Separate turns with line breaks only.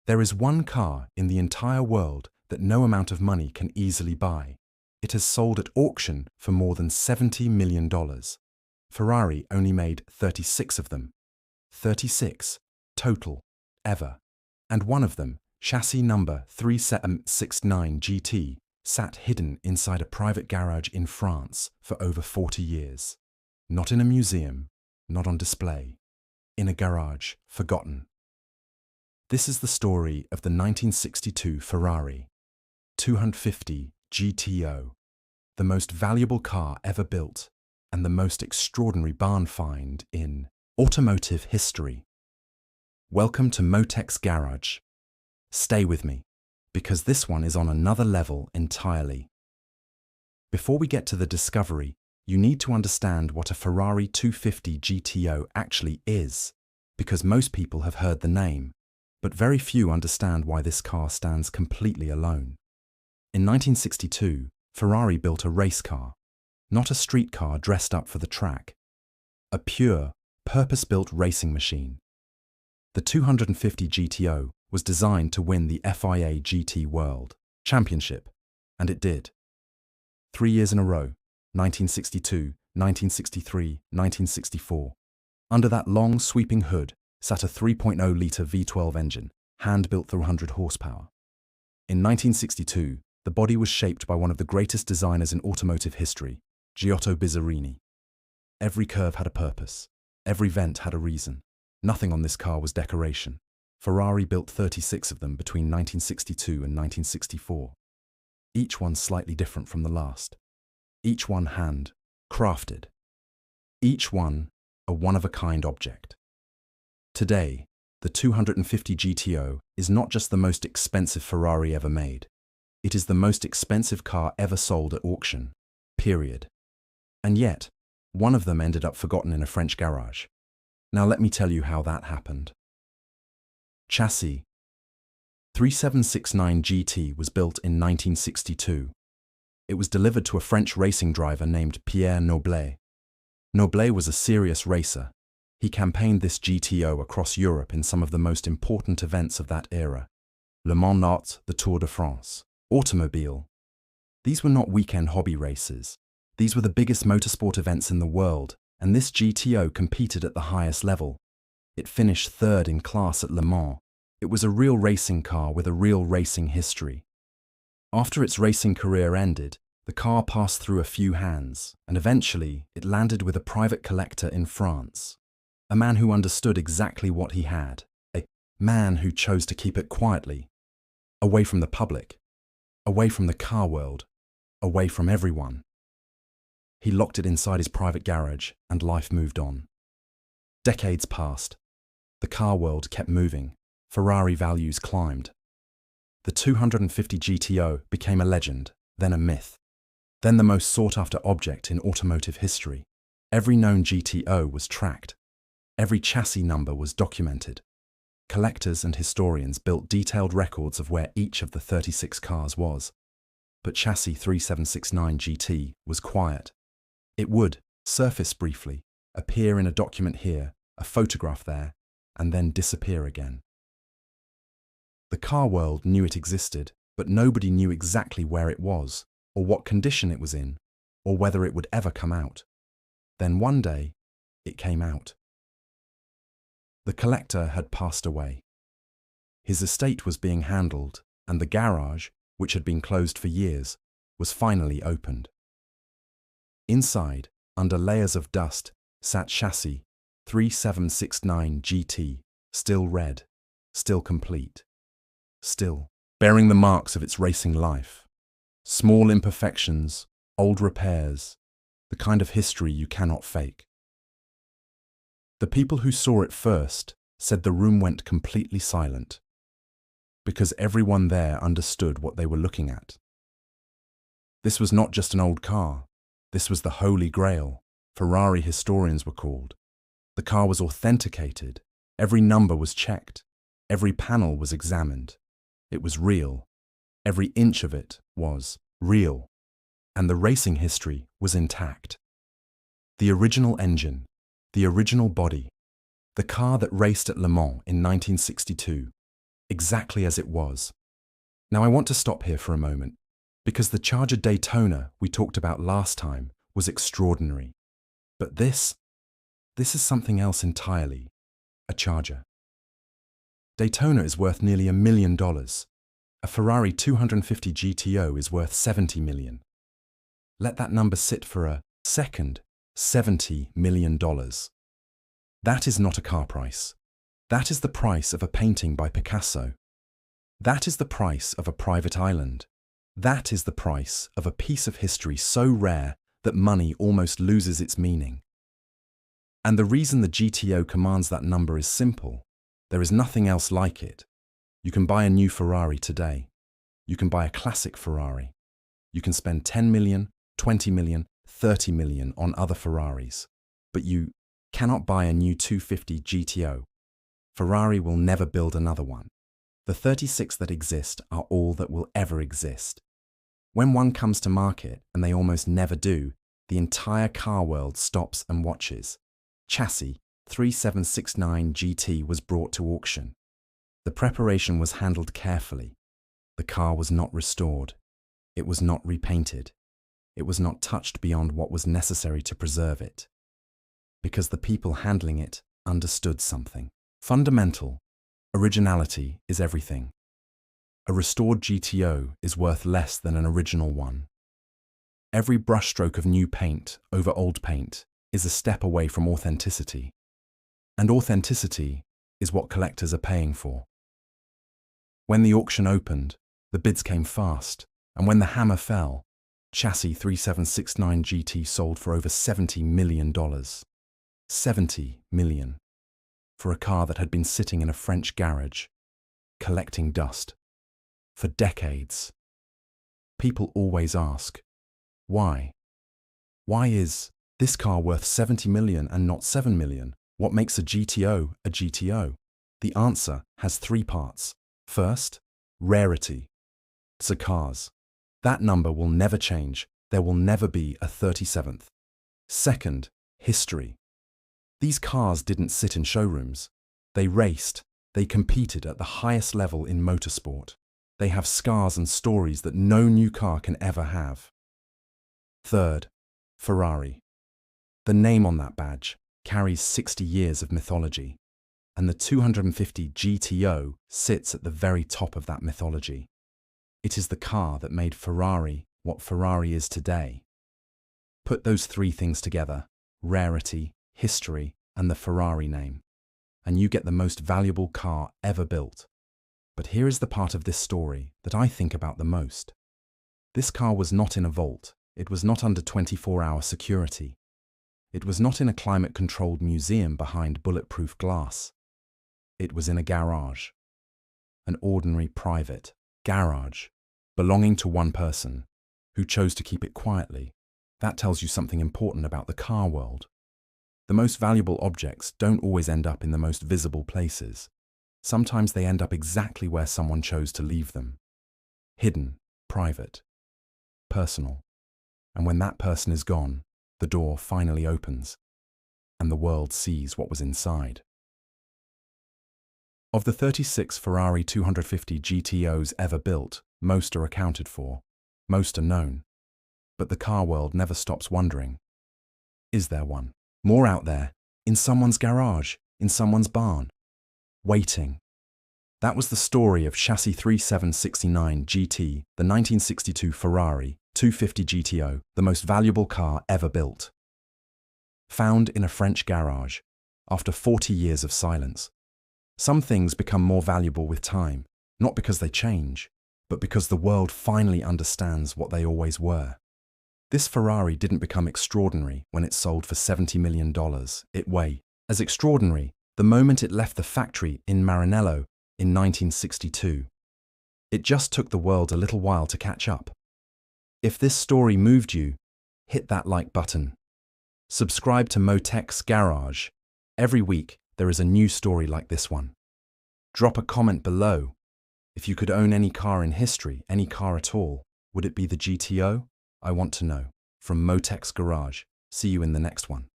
There is one car in the entire world that no amount of money can easily buy. It has sold at auction for more than $70 million. Ferrari only made 36 of them. 36 total, ever. And one of them, chassis number 3769 GT, sat hidden inside a private garage in France for over 40 years. Not in a museum, not on display. In a garage, forgotten. This is the story of the 1962 Ferrari 250 GTO, the most valuable car ever built and the most extraordinary barn find in automotive history. Welcome to Motec's Garage. Stay with me, because this one is on another level entirely. Before we get to the discovery, you need to understand what a Ferrari 250 GTO actually is, because most people have heard the name, but very few understand why this car stands completely alone. In 1962, Ferrari built a race car, not a street car dressed up for the track. A pure, purpose-built racing machine. The 250 GTO was designed to win the FIA GT World Championship, and it did. 3 years in a row, 1962, 1963, 1964. Under that long, sweeping hood sat a 3.0-litre V12 engine, hand-built for 100 horsepower. In 1962, the body was shaped by one of the greatest designers in automotive history, Giotto Bizzarini. Every curve had a purpose. Every vent had a reason. Nothing on this car was decoration. Ferrari built 36 of them between 1962 and 1964. Each one slightly different from the last. Each one hand-crafted. Each one a one-of-a-kind object. Today, the 250 GTO is not just the most expensive Ferrari ever made. It is the most expensive car ever sold at auction, period. And yet, one of them ended up forgotten in a French garage. Now let me tell you how that happened. Chassis 3769 GT was built in 1962. It was delivered to a French racing driver named Pierre Noblet. Noblet was a serious racer. He campaigned this GTO across Europe in some of the most important events of that era. Le Mans Not, the Tour de France, automobile. These were not weekend hobby races. These were the biggest motorsport events in the world, and this GTO competed at the highest level. It finished third in class at Le Mans. It was a real racing car with a real racing history. After its racing career ended, the car passed through a few hands, and eventually it landed with a private collector in France. A man who understood exactly what he had. A man who chose to keep it quietly. Away from the public. Away from the car world. Away from everyone. He locked it inside his private garage, and life moved on. Decades passed. The car world kept moving. Ferrari values climbed. The 250 GTO became a legend, then a myth. Then the most sought-after object in automotive history. Every known GTO was tracked. Every chassis number was documented. Collectors and historians built detailed records of where each of the 36 cars was. But chassis 3769 GT was quiet. It would surface briefly, appear in a document here, a photograph there, and then disappear again. The car world knew it existed, but nobody knew exactly where it was, or what condition it was in, or whether it would ever come out. Then one day, it came out. The collector had passed away. His estate was being handled, and the garage, which had been closed for years, was finally opened. Inside, under layers of dust, sat chassis 3769 GT, still red, still complete, still bearing the marks of its racing life. Small imperfections, old repairs, the kind of history you cannot fake. The people who saw it first said the room went completely silent, because everyone there understood what they were looking at. This was not just an old car. This was the Holy Grail, Ferrari historians were called. The car was authenticated. Every number was checked. Every panel was examined. It was real. Every inch of it was real. And the racing history was intact. The original engine, the original body, the car that raced at Le Mans in 1962. exactly as it was. Now I want to stop here for a moment, because the Charger Daytona we talked about last time was extraordinary. But this is something else entirely, a Charger. Daytona is worth nearly $1 million. A Ferrari 250 GTO is worth $70 million. Let that number sit for a second, $70 million. That is not a car price. That is the price of a painting by Picasso. That is the price of a private island. That is the price of a piece of history so rare that money almost loses its meaning. And the reason the GTO commands that number is simple. There is nothing else like it. You can buy a new Ferrari today. You can buy a classic Ferrari. You can spend 10 million, 20 million, 30 million on other Ferraris. But you cannot buy a new 250 GTO. Ferrari will never build another one. The 36 that exist are all that will ever exist. When one comes to market, and they almost never do, the entire car world stops and watches. Chassis 3769 GT was brought to auction. The preparation was handled carefully. The car was not restored. It was not repainted. It was not touched beyond what was necessary to preserve it. Because the people handling it understood something. Fundamental. Originality is everything. A restored GTO is worth less than an original one. Every brushstroke of new paint over old paint is a step away from authenticity. And authenticity is what collectors are paying for. When the auction opened, the bids came fast, and when the hammer fell, Chassis 3769 GT sold for over $70 million. $70 million. For a car that had been sitting in a French garage, collecting dust, for decades. People always ask, why? Why is this car worth $70 million and not $7 million? What makes a GTO a GTO? The answer has three parts. First, rarity. So cars. That number will never change. There will never be a 37th. Second, history. These cars didn't sit in showrooms. They raced. They competed at the highest level in motorsport. They have scars and stories that no new car can ever have. Third, Ferrari. The name on that badge carries 60 years of mythology, and the 250 GTO sits at the very top of that mythology. It is the car that made Ferrari what Ferrari is today. Put those three things together, rarity, history, and the Ferrari name, and you get the most valuable car ever built. But here is the part of this story that I think about the most. This car was not in a vault. It was not under 24-hour security. It was not in a climate-controlled museum behind bulletproof glass. It was in a garage. An ordinary private garage, belonging to one person, who chose to keep it quietly. That tells you something important about the car world. The most valuable objects don't always end up in the most visible places. Sometimes they end up exactly where someone chose to leave them. Hidden, private, personal. And when that person is gone, the door finally opens, and the world sees what was inside. Of the 36 Ferrari 250 GTOs ever built, most are accounted for, most are known. But the car world never stops wondering, is there one? More out there, in someone's garage, in someone's barn, waiting. That was the story of Chassis 3769 GT, the 1962 Ferrari 250 GTO, the most valuable car ever built. Found in a French garage, after 40 years of silence. Some things become more valuable with time, not because they change, but because the world finally understands what they always were. This Ferrari didn't become extraordinary when it sold for $70 million. It was as extraordinary the moment it left the factory in Maranello in 1962. It just took the world a little while to catch up. If this story moved you, hit that like button. Subscribe to Motech's Garage. Every week, there is a new story like this one. Drop a comment below. If you could own any car in history, any car at all, would it be the GTO? I want to know. From Motech's Garage. See you in the next one.